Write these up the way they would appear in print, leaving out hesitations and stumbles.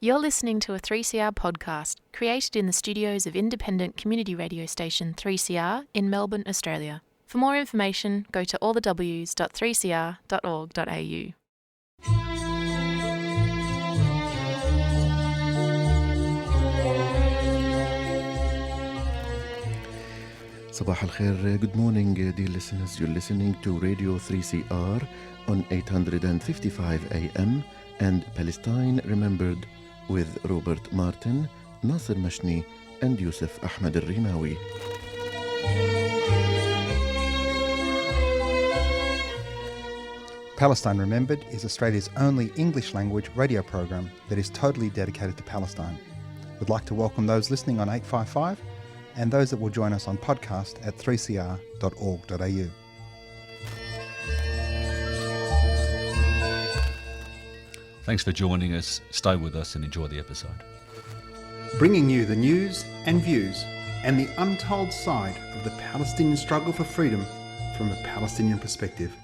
You're listening to a 3CR podcast created in the studios of independent community radio station 3CR in Melbourne, Australia. For more information, go to allthews.3cr.org.au. Sabah al-Khair, good morning dear listeners. You're listening to Radio 3CR on 855 AM and Palestine Remembered with Robert Martin, Nasser Mashni and Yusuf Ahmed al-Rimawi. Palestine Remembered is Australia's only English language radio program that is totally dedicated to Palestine. We'd like to welcome those listening on 855 and those that will join us on podcast at 3cr.org.au. Thanks for joining us. Stay with us and enjoy the episode. Bringing you the news and views and the untold side of the Palestinian struggle for freedom from a Palestinian perspective.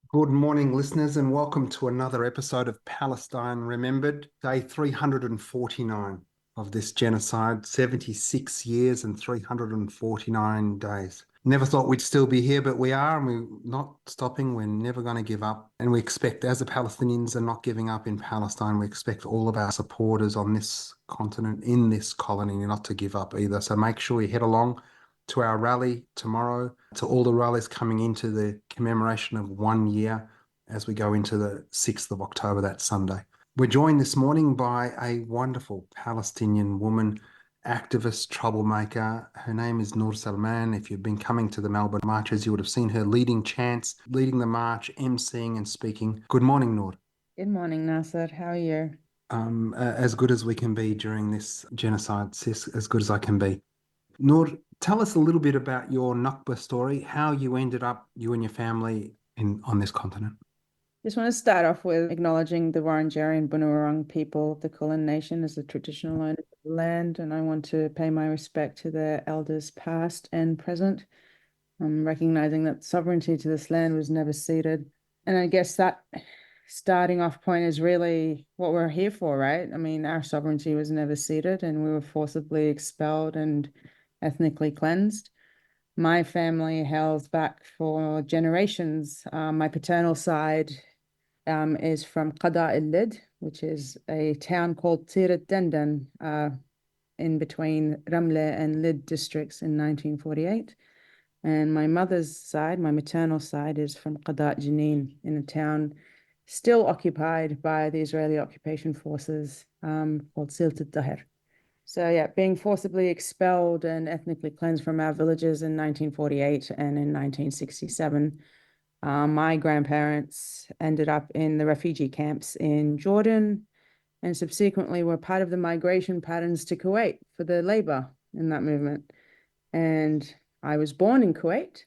Good morning, listeners, and welcome to another episode of Palestine Remembered, day 349 of this genocide, 76 years and 349 days. Never thought we'd still be here, but we are, and we're not stopping. We're never going to give up. And we expect, as the Palestinians are not giving up in Palestine, we expect all of our supporters on this continent, in this colony, not to give up either. So make sure you head along to our rally tomorrow, to all the rallies coming into the commemoration of 1 year as we go into the 6th of October, that Sunday. We're joined this morning by a wonderful Palestinian woman, activist, troublemaker. Her name is Nour Salman. If you've been coming to the Melbourne marches, you would have seen her leading chants, leading the march, emceeing and speaking. Good morning, Nour. Good morning, Nasser. How are you? As good as we can be during this genocide, sis, as good as I can be. Nour, tell us a little bit about your Nakba story, how you ended up, you and your family, on this continent. Just want to start off with acknowledging the Wurundjeri and Bunurong people of the Kulin Nation as the traditional owners of the land, and I want to pay my respect to their elders past and present, recognizing that sovereignty to this land was never ceded. And I guess that starting off point is really what we're here for, right? I mean, our sovereignty was never ceded and we were forcibly expelled and ethnically cleansed. My family hails back for generations. My paternal side is from Qada al-Lid, which is a town called Tirat Dendan in between Ramle and Lid districts in 1948. And my mother's side, my maternal side, is from Qada Jenin in a town still occupied by the Israeli occupation forces called Silt al-Daher. So yeah, being forcibly expelled and ethnically cleansed from our villages in 1948 and in 1967, my grandparents ended up in the refugee camps in Jordan and subsequently were part of the migration patterns to Kuwait for the labor in that movement. And I was born in Kuwait.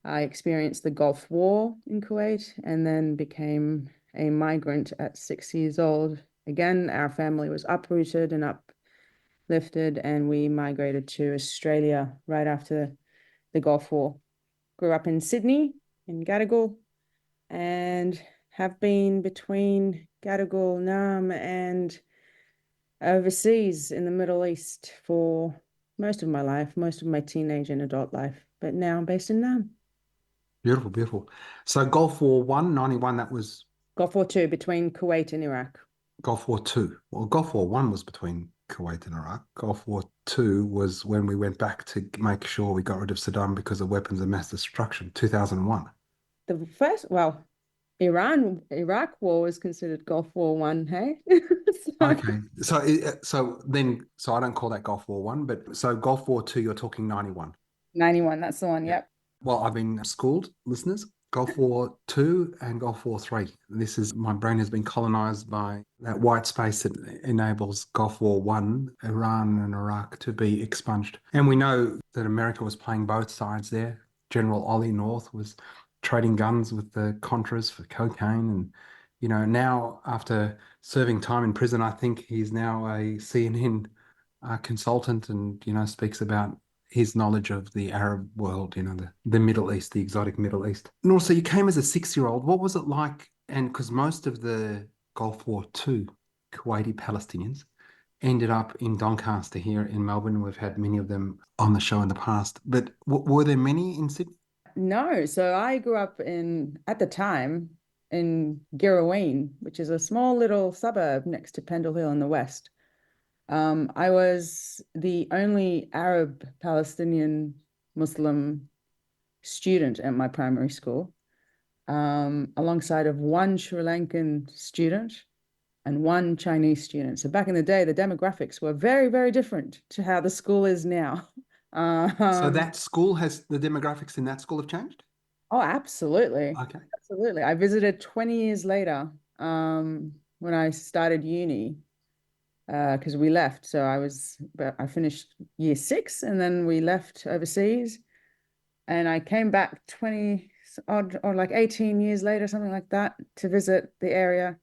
I experienced the Gulf War in Kuwait and then became a migrant at 6 years old. Again, our family was uprooted and uplifted, and we migrated to Australia right after the Gulf War. Grew up in Sydney, in Gadigal, and have been between Gadigal, Naarm, and overseas in the Middle East for most of my life, most of my teenage and adult life, but now I'm based in Naarm. Beautiful, beautiful. So Gulf War 1, 91, that was... Gulf War 2, between Kuwait and Iraq. Gulf War 2. Well, Gulf War 1 was between Kuwait and Iraq. Gulf War 2 was when we went back to make sure we got rid of Saddam because of weapons of mass destruction, 2001. The first, well, Iraq War was considered Gulf War 1, hey? Okay. So I don't call that Gulf War 1, but so Gulf War 2, you're talking 91. 91, that's the one, yep. Well, I've been schooled, listeners. Gulf War 2 and Gulf War 3. My brain has been colonized by that white space that enables Gulf War 1, Iran and Iraq, to be expunged. And we know that America was playing both sides there. General Ollie North was trading guns with the Contras for cocaine. And, now after serving time in prison, I think he's now a CNN consultant and, speaks about his knowledge of the Arab world, the Middle East, the exotic Middle East. Nour, so you came as a 6-year-old. What was it like? And because most of the Gulf War II Kuwaiti Palestinians, ended up in Doncaster here in Melbourne. We've had many of them on the show in the past, but were there many in Sydney? No, so I grew up at the time, in Girraween, which is a small little suburb next to Pendle Hill in the west. I was the only Arab Palestinian Muslim student at my primary school, alongside of one Sri Lankan student and one Chinese student. So back in the day, the demographics were very, very different to how the school is now. So that school the demographics in that school have changed? Oh, absolutely. Okay. Absolutely. I visited 20 years later, when I started uni, because we left. So I finished year 6 and then we left overseas, and I came back 20 or like 18 years later, something like that, to visit the area.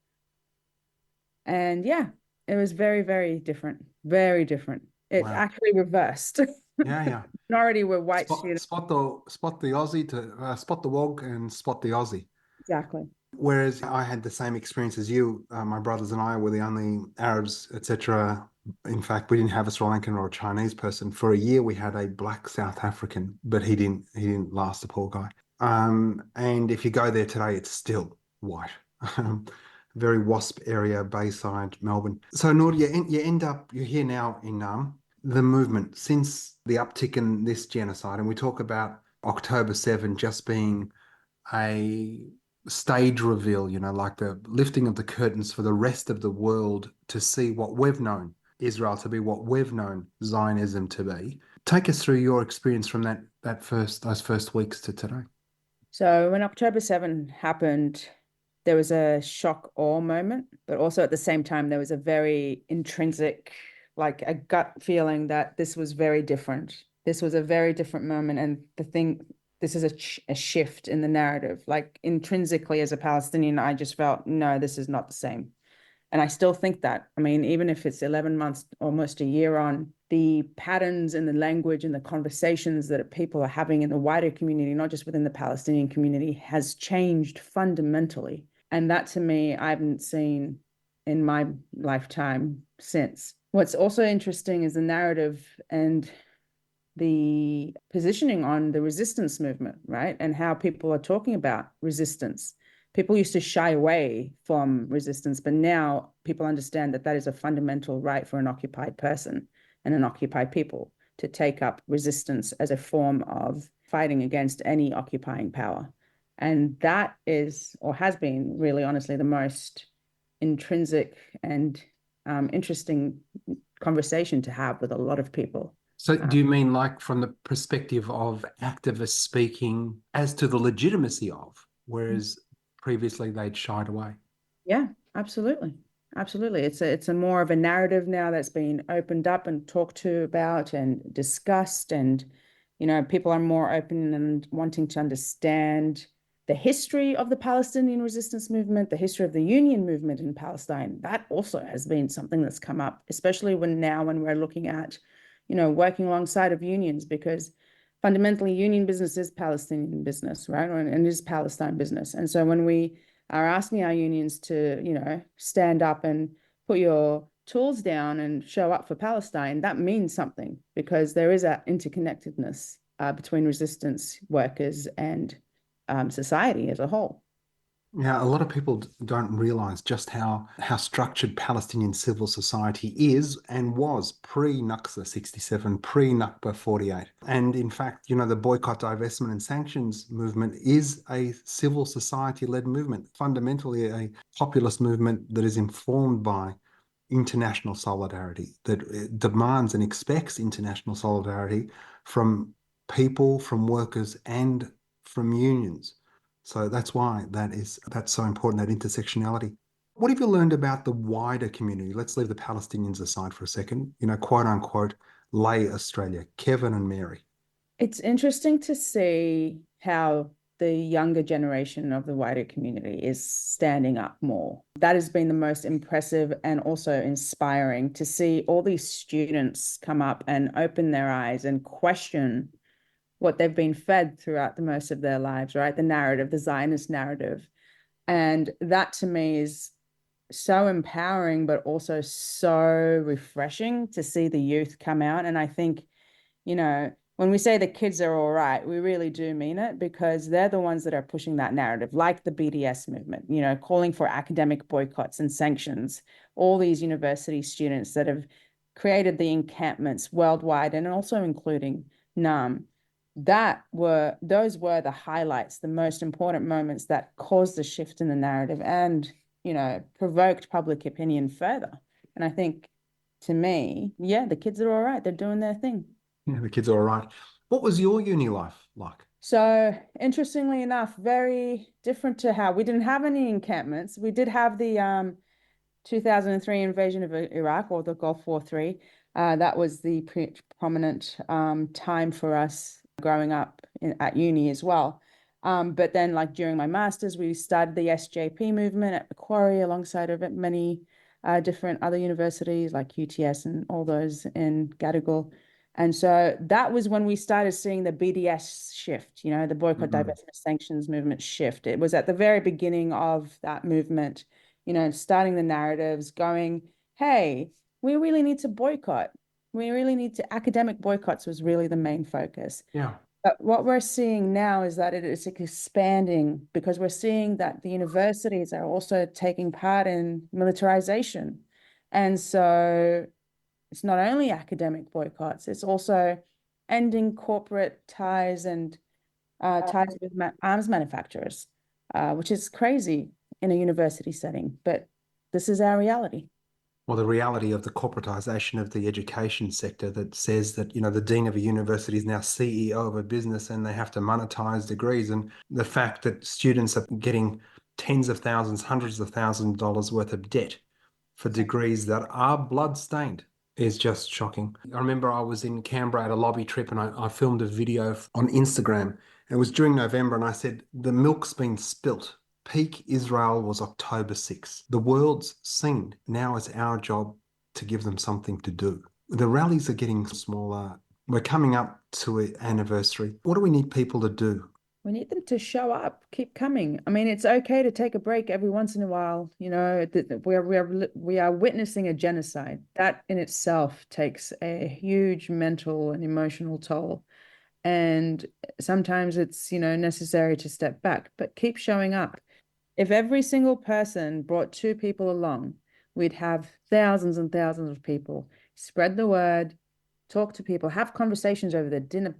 And yeah, it was very, very different. Very different. It actually reversed. Yeah. Minority were white students. Spot the Aussie to spot the Wog and spot the Aussie. Exactly. Whereas I had the same experience as you. My brothers and I were the only Arabs, etc. In fact, we didn't have a Sri Lankan or a Chinese person. For a year, we had a black South African, but he didn't last, the poor guy. And if you go there today, it's still white. Very WASP area, Bayside, Melbourne. So Nour, you're here now in the movement since the uptick in this genocide, and we talk about October 7 just being a stage reveal, like the lifting of the curtains for the rest of the world to see what we've known Israel to be, what we've known Zionism to be. Take us through your experience from those first weeks to today. So when October 7 happened, there was a shock awe moment, but also at the same time, there was a very intrinsic, like a gut feeling that this was very different. This was a very different moment. And this is a shift in the narrative. Like intrinsically as a Palestinian, I just felt, no, this is not the same. And I still think that. I mean, even if it's 11 months, almost a year on, the patterns and the language and the conversations that people are having in the wider community, not just within the Palestinian community, has changed fundamentally. And that, to me, I haven't seen in my lifetime since. What's also interesting is the narrative and the positioning on the resistance movement, right? And how people are talking about resistance. People used to shy away from resistance, but now people understand that that is a fundamental right for an occupied person and an occupied people to take up resistance as a form of fighting against any occupying power. And that is, or has been, really honestly, the most intrinsic and interesting conversation to have with a lot of people. So do you mean like from the perspective of activists speaking as to the legitimacy of, whereas previously they'd shied away? Yeah, absolutely. Absolutely. It's a more of a narrative now that's been opened up and talked to about and discussed. And, people are more open and wanting to understand the history of the Palestinian resistance movement, the history of the union movement in Palestine. That also has been something that's come up, especially when we're looking at, working alongside of unions, because fundamentally union business is Palestinian business, right? And it is Palestine business. And so when we are asking our unions to, stand up and put your tools down and show up for Palestine, that means something, because there is that interconnectedness between resistance workers and society as a whole. Yeah, a lot of people don't realise just how structured Palestinian civil society is and was pre-Nakba 67, pre-Nakba 48. And in fact, the boycott, divestment and sanctions movement is a civil society-led movement, fundamentally a populist movement that is informed by international solidarity, that demands and expects international solidarity from people, from workers and from unions. So that's why that's so important, that intersectionality. What have you learned about the wider community? Let's leave the Palestinians aside for a second, quote unquote, lay Australia, Kevin and Mary. It's interesting to see how the younger generation of the wider community is standing up more. That has been the most impressive and also inspiring, to see all these students come up and open their eyes and question what they've been fed throughout the most of their lives, right? The narrative, the Zionist narrative. And that to me is so empowering, but also so refreshing to see the youth come out. And I think, when we say the kids are all right, we really do mean it, because they're the ones that are pushing that narrative, like the BDS movement, calling for academic boycotts and sanctions. All these university students that have created the encampments worldwide, and also including NAM. Those were the highlights, the most important moments that caused the shift in the narrative and, provoked public opinion further. And I think, to me, yeah, the kids are all right. They're doing their thing. Yeah, the kids are all right. What was your uni life like? So interestingly enough, very different to how we didn't have any encampments. We did have the 2003 invasion of Iraq, or the Gulf War III. That was the prominent time for us growing up at uni as well. But then, like during my master's, we started the SJP movement at Macquarie alongside of many different other universities like UTS and all those in Gadigal. And so that was when we started seeing the BDS shift, the boycott, divestment, sanctions movement shift. It was at the very beginning of that movement, starting the narratives, going, hey, we really need to boycott. We really need to, academic boycotts was really the main focus. Yeah. But what we're seeing now is that it is expanding, because we're seeing that the universities are also taking part in militarization. And so it's not only academic boycotts, it's also ending corporate ties and ties with arms manufacturers, which is crazy in a university setting. But this is our reality. Well, the reality of the corporatization of the education sector that says that, the dean of a university is now CEO of a business and they have to monetize degrees. And the fact that students are getting tens of thousands, hundreds of thousands of dollars worth of debt for degrees that are blood-stained is just shocking. I remember I was in Canberra at a lobby trip and I filmed a video on Instagram. It was during November and I said, the milk's been spilt. Peak Israel was October 6th. The world's seen. Now it's our job to give them something to do. The rallies are getting smaller. We're coming up to an anniversary. What do we need people to do? We need them to show up, keep coming. I mean, it's okay to take a break every once in a while. We are witnessing a genocide. That in itself takes a huge mental and emotional toll. And sometimes it's, necessary to step back, but keep showing up. If every single person brought 2 people along, we'd have thousands and thousands of people. Spread the word, talk to people, have conversations over the dinner.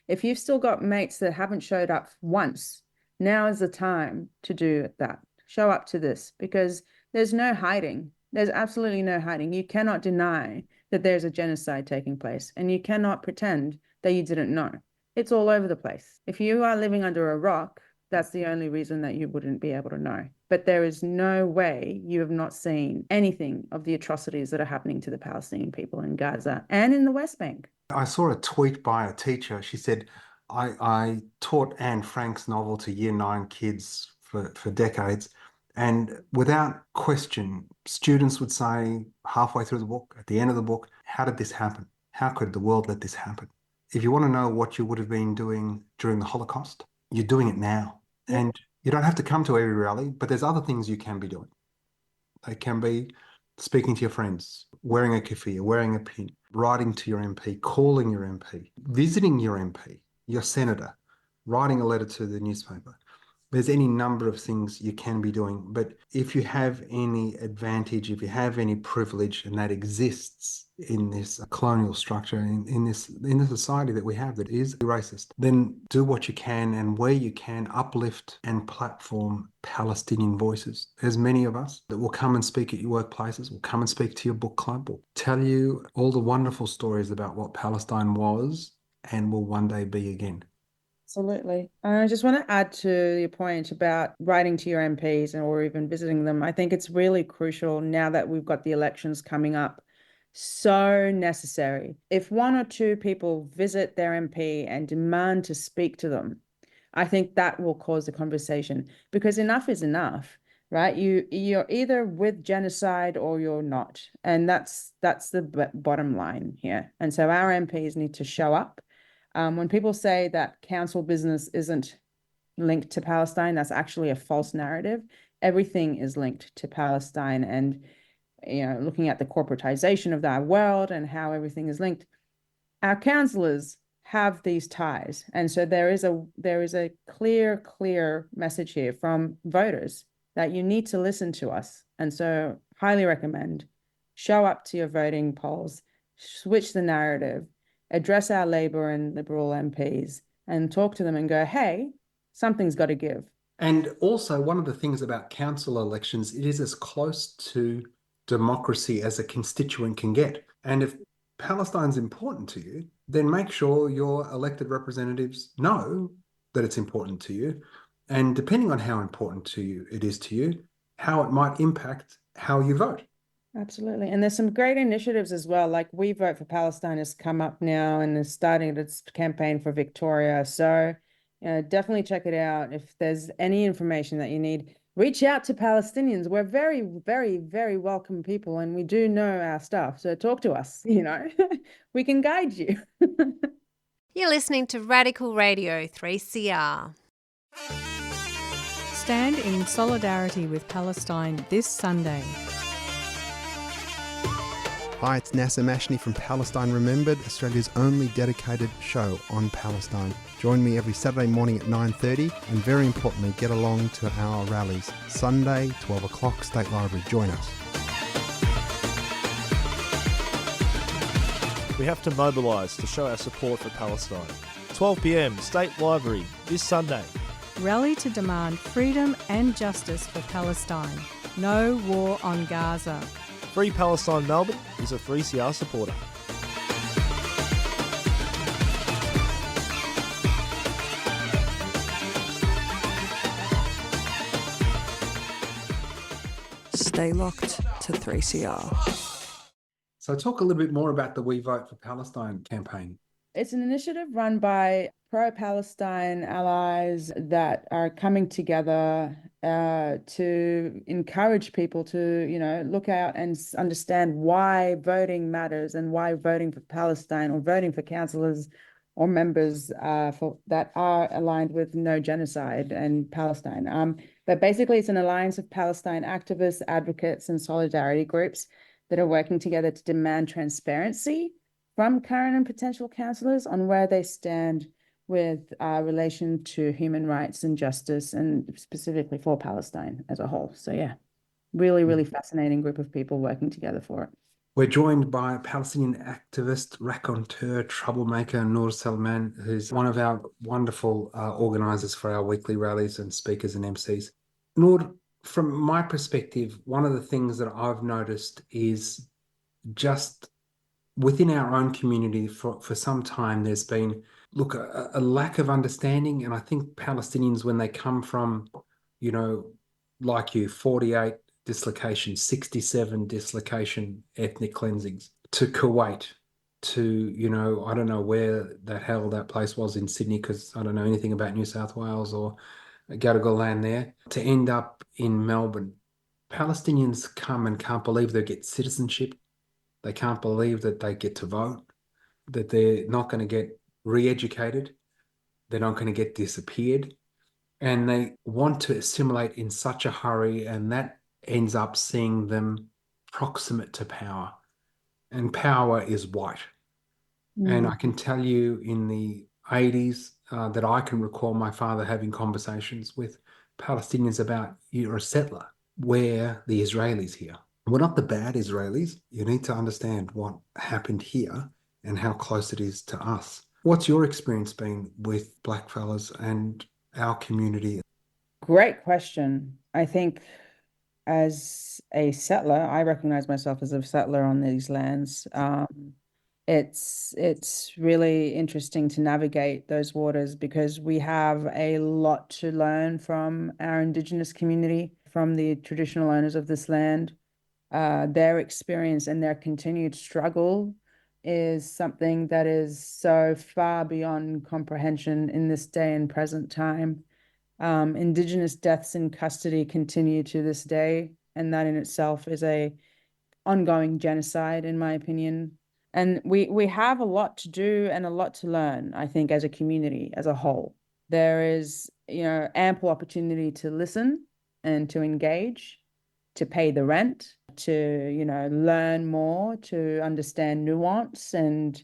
If you've still got mates that haven't showed up once, now is the time to do that. Show up to this, because there's no hiding. There's absolutely no hiding. You cannot deny that there's a genocide taking place, and you cannot pretend that you didn't know. It's all over the place. If you are living under a rock, that's the only reason that you wouldn't be able to know. But there is no way you have not seen anything of the atrocities that are happening to the Palestinian people in Gaza and in the West Bank. I saw a tweet by a teacher. She said, I taught Anne Frank's novel to Year 9 kids for decades. And without question, students would say halfway through the book, at the end of the book, how did this happen? How could the world let this happen? If you want to know what you would have been doing during the Holocaust, you're doing it now. And you don't have to come to every rally, but there's other things you can be doing. They can be speaking to your friends, wearing a keffiyeh, wearing a pin, writing to your MP, calling your MP, visiting your MP, your senator, writing a letter to the newspaper. There's any number of things you can be doing. But if you have any advantage, if you have any privilege, and that exists in this colonial structure, in the society that we have that is racist, then do what you can, and where you can, uplift and platform Palestinian voices. There's many of us that will come and speak at your workplaces, will come and speak to your book club, will tell you all the wonderful stories about what Palestine was and will one day be again. Absolutely. I just want to add to your point about writing to your MPs or even visiting them. I think it's really crucial now that we've got the elections coming up. So necessary. If 1 or 2 people visit their MP and demand to speak to them, I think that will cause a conversation, because enough is enough, right? You're either with genocide or you're not. And that's the bottom line here. And so our MPs need to show up. When people say that council business isn't linked to Palestine, that's actually a false narrative. everything is linked to Palestine, and looking at the corporatization of that world and how everything is linked, our councillors have these ties. And so there is a clear message here from voters that you need to listen to us. And so highly recommend, show up to your voting polls, switch the narrative, address our Labor and Liberal MPs and talk to them and go, hey, something's got to give. And also, one of the things about council elections, it is as close to democracy as a constituent can get. And if Palestine's important to you, then make sure your elected representatives know that it's important to you. And depending on how important it is to you, how it might impact how you vote. Absolutely. And there's some great initiatives as well. Like We Vote for Palestine has come up now and is starting its campaign for Victoria. So definitely check it out. If there's any information that you need, reach out to Palestinians. We're very, very, very welcome people, and we do know our stuff. So talk to us, we can guide you. You're listening to Radical Radio 3CR. Stand in solidarity with Palestine this Sunday. Hi, it's Nasser Mashni from Palestine Remembered, Australia's only dedicated show on Palestine. Join me every Saturday morning at 9:30 and very importantly, get along to our rallies. Sunday, 12 o'clock, State Library. Join us. We have to mobilise to show our support for Palestine. 12 p.m, State Library, this Sunday. Rally to demand freedom and justice for Palestine. No war on Gaza. Free Palestine Melbourne is a 3CR supporter. Stay locked to 3CR. So talk a little bit more about the We Vote for Palestine campaign. It's an initiative run by pro-Palestine allies that are coming together to encourage people to, look out and understand why voting matters and why voting for Palestine or voting for councillors or members that are aligned with no genocide and Palestine. But basically, it's an alliance of Palestine activists, advocates, and solidarity groups that are working together to demand transparency from current and potential councillors on where they stand with relation to human rights and justice, and specifically for Palestine as a whole. So yeah, really, really fascinating group of people working together for it. We're joined by Palestinian activist, raconteur, troublemaker, Nour Salman, who's one of our wonderful organisers for our weekly rallies and speakers and MCs. Nour, from my perspective, one of the things that I've noticed is just within our own community for some time, there's been, a lack of understanding. And I think Palestinians, when they come from, like 48 dislocation, 67 dislocation ethnic cleansings, to Kuwait, to, I don't know where the hell that place was in Sydney, because I don't know anything about New South Wales or Gadigal land there, to end up in Melbourne. Palestinians come and can't believe they get citizenship. They can't believe that they get to vote, that they're not going to get re-educated, they're not going to get disappeared, and they want to assimilate in such a hurry, and that ends up seeing them proximate to power. And power is white. And I can tell you in the 80s that I can recall my father having conversations with Palestinians about, you're a settler, we're the Israelis here. We're not the bad Israelis. You need to understand what happened here and how close it is to us. What's your experience been with blackfellas and our community? Great question. I think as a settler, I recognize myself as a settler on these lands. It's really interesting to navigate those waters because we have a lot to learn from our Indigenous community, from the traditional owners of this land. Their experience and their continued struggle is something that is so far beyond comprehension in this day and present time. Indigenous deaths in custody continue to this day, and that in itself is a ongoing genocide, in my opinion. And we have a lot to do and a lot to learn, I think, as a community, as a whole. There is, ample opportunity to listen and to engage, to pay the rent, to, learn more, to understand nuance, and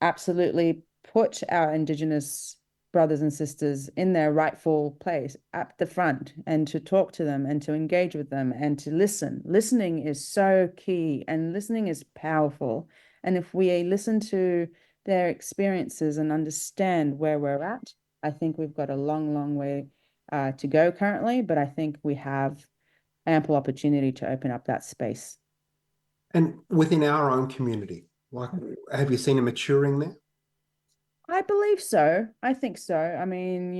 absolutely put our Indigenous brothers and sisters in their rightful place at the front, and to talk to them and to engage with them and to listen. Listening is so key, and listening is powerful. And if we listen to their experiences and understand where we're at, I think we've got a long, long way to go currently, but I think we have ample opportunity to open up that space. And within our own community, have you seen a maturing there? I believe so. I think so. I mean,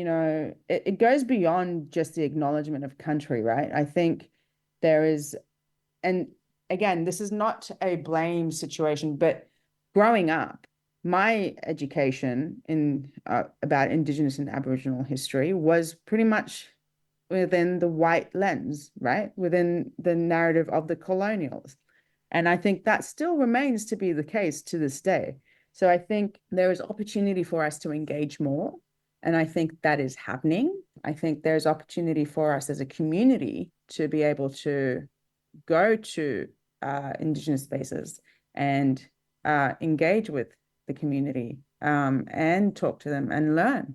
it goes beyond just the acknowledgement of country, right? I think there is, and again, this is not a blame situation, but growing up, my education in about Indigenous and Aboriginal history was pretty much within the white lens, right? Within the narrative of the colonials. And I think that still remains to be the case to this day. So I think there is opportunity for us to engage more. And I think that is happening. I think there's opportunity for us as a community to be able to go to Indigenous spaces and engage with the community and talk to them and learn.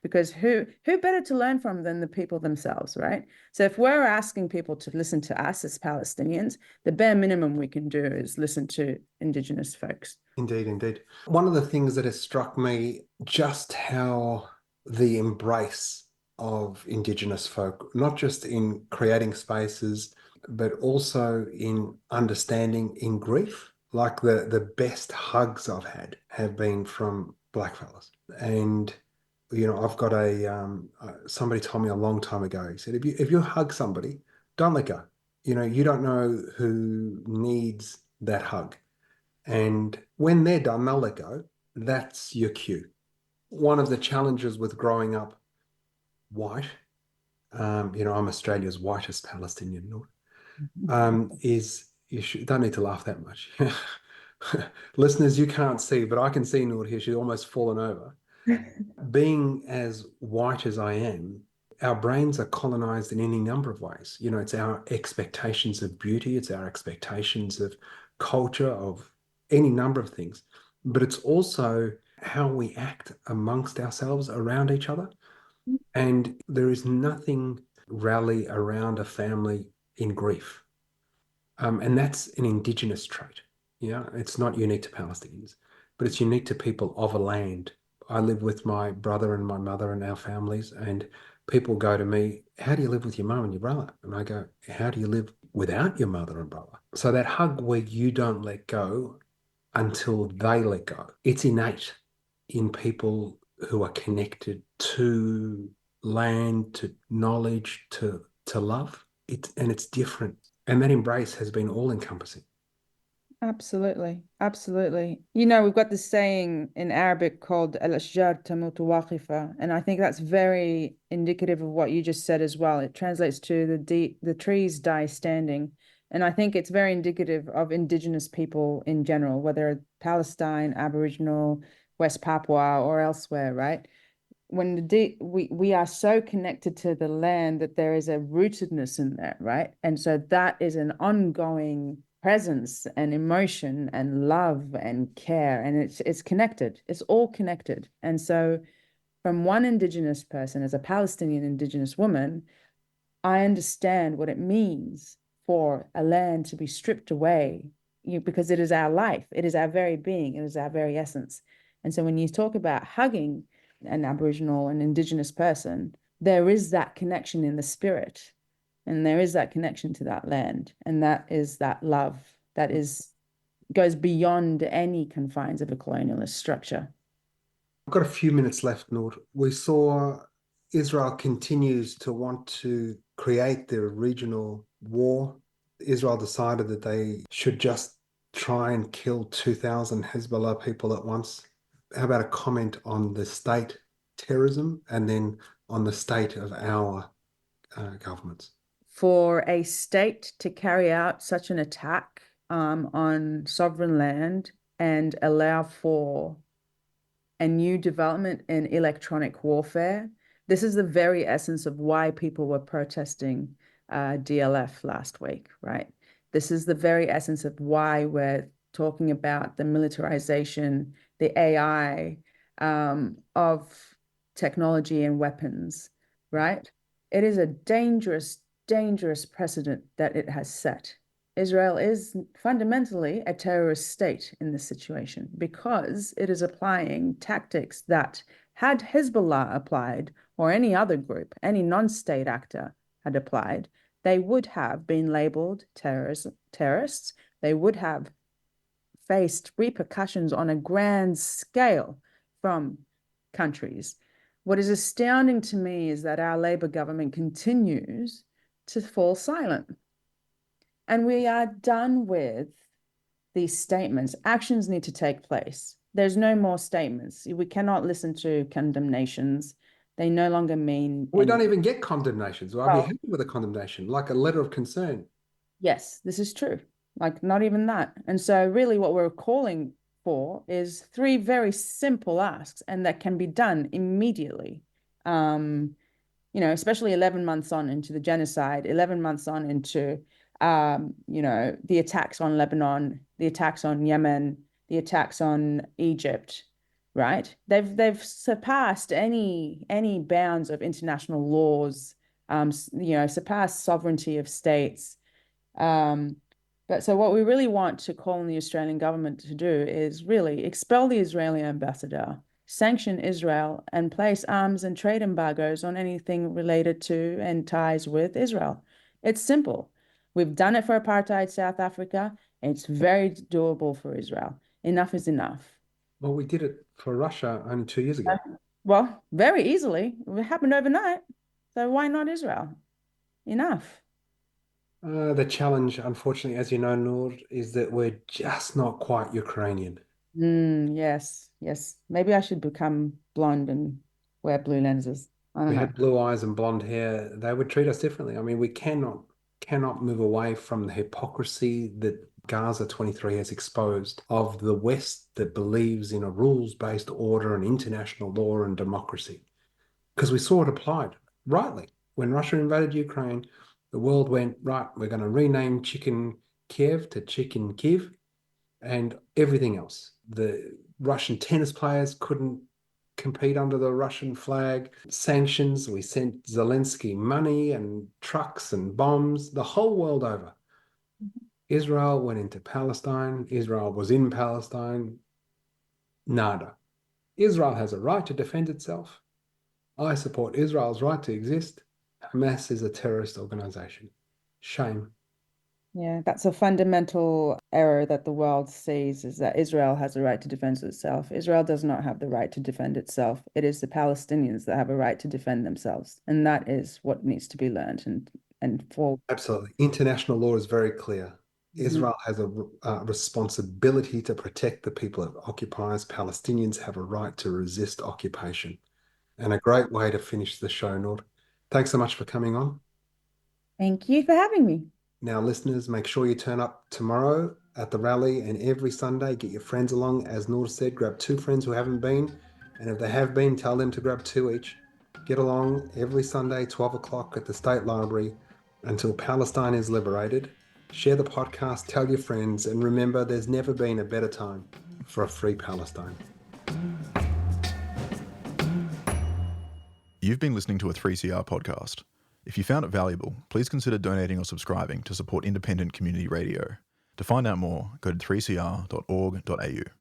Because who better to learn from than the people themselves, right? So if we're asking people to listen to us as Palestinians, the bare minimum we can do is listen to Indigenous folks. Indeed, indeed. One of the things that has struck me, just how the embrace of Indigenous folk, not just in creating spaces, but also in understanding in grief. Like the best hugs I've had have been from blackfellas. And I've got somebody told me a long time ago, he said, if you hug somebody, don't let go. You don't know who needs that hug. And when they're done, they'll let go. That's your cue. One of the challenges with growing up white, I'm Australia's whitest Palestinian, is you don't need to laugh that much. Listeners, you can't see, but I can see Nour here. She's almost fallen over. Being as white as I am, our brains are colonized in any number of ways. It's our expectations of beauty, it's our expectations of culture, of any number of things, but it's also how we act amongst ourselves, around each other. And there is nothing rally around a family in grief. And that's an Indigenous trait. It's not unique to Palestinians, but it's unique to people of a land. I live with my brother and my mother and our families, and people go to me, how do you live with your mum and your brother? And I go, how do you live without your mother and brother? So that hug where you don't let go until they let go, it's innate in people who are connected to land, to knowledge, to love. And it's different. And that embrace has been all-encompassing. Absolutely. Absolutely. We've got this saying in Arabic called al-ashjar tamutu waqifa, and I think that's very indicative of what you just said as well. It translates to the trees die standing. And I think it's very indicative of Indigenous people in general, whether Palestine, Aboriginal, West Papua, or elsewhere, right? When we are so connected to the land that there is a rootedness in that, right? And so that is an ongoing presence and emotion and love and care, and it's connected. It's all connected. And so from one Indigenous person, as a Palestinian Indigenous woman, I understand what it means for a land to be stripped away, because it is our life, it is our very being, it is our very essence. And so when you talk about hugging an Aboriginal and Indigenous person, there is that connection in the spirit, and there is that connection to that land, and that is that love that goes beyond any confines of a colonialist structure. I've got a few minutes left, Nour. We saw Israel continues to want to create their regional war. Israel decided that they should just try and kill 2,000 Hezbollah people at once. How about a comment on the state terrorism and then on the state of our governments? For a state to carry out such an attack on sovereign land and allow for a new development in electronic warfare, This is the very essence of why people were protesting DLF last week, right? This is the very essence of why we're talking about the militarization, the AI of technology and weapons, right? It is a dangerous, dangerous precedent that it has set. Israel is fundamentally a terrorist state in this situation because it is applying tactics that, had Hezbollah applied, or any other group, any non-state actor had applied, they would have been labeled terrorists. They would have faced repercussions on a grand scale from countries. What is astounding to me is that our Labor government continues to fall silent. And we are done with these statements. Actions need to take place. There's no more statements. We cannot listen to condemnations. They no longer mean... We don't even get condemnations. I'll be happy with a condemnation, like a letter of concern. Yes, this is true. Like, not even that. And so really what we're calling for is 3 very simple asks, and that can be done immediately. Especially 11 months on into the genocide, 11 months on into... the attacks on Lebanon, the attacks on Yemen, the attacks on Egypt, right? They've surpassed any bounds of international laws, surpassed sovereignty of states. But so what we really want to call on the Australian government to do is really expel the Israeli ambassador, sanction Israel, and place arms and trade embargoes on anything related to and ties with Israel. It's simple. We've done it for apartheid South Africa, and it's very doable for Israel. Enough is enough. Well, we did it for Russia only 2 years ago. Well, very easily. It happened overnight. So why not Israel? Enough. The challenge, unfortunately, as you know, Nour, is that we're just not quite Ukrainian. Yes. Maybe I should become blonde and wear blue lenses. I don't know. Had blue eyes and blonde hair. They would treat us differently. I mean, we cannot move away from the hypocrisy that Gaza 23 has exposed of the West that believes in a rules-based order and international law and democracy. Because we saw it applied rightly. When Russia invaded Ukraine, the world went, right, we're going to rename Chicken Kiev to Chicken Kiev and everything else. The Russian tennis players couldn't compete under the Russian flag. Sanctions, we sent Zelensky money and trucks and bombs the whole world over. Israel went into Palestine. Israel was in Palestine. Nada. Israel has a right to defend itself. I support Israel's right to exist. Hamas is a terrorist organization. Shame. Yeah, that's a fundamental error that the world sees, is that Israel has a right to defend itself. Israel does not have the right to defend itself. It is the Palestinians that have a right to defend themselves. And that is what needs to be learned and for... Absolutely. International law is very clear. Israel has a responsibility to protect the people it occupies. Palestinians have a right to resist occupation. And a great way to finish the show, Nour. Thanks so much for coming on. Thank you for having me. Now, listeners, make sure you turn up tomorrow at the rally and every Sunday. Get your friends along. As Nour said, grab 2 friends who haven't been. And if they have been, tell them to grab 2 each. Get along every Sunday, 12 o'clock at the State Library until Palestine is liberated. Share the podcast, tell your friends, and remember, there's never been a better time for a free Palestine. You've been listening to a 3CR podcast. If you found it valuable, please consider donating or subscribing to support independent community radio. To find out more, go to 3cr.org.au.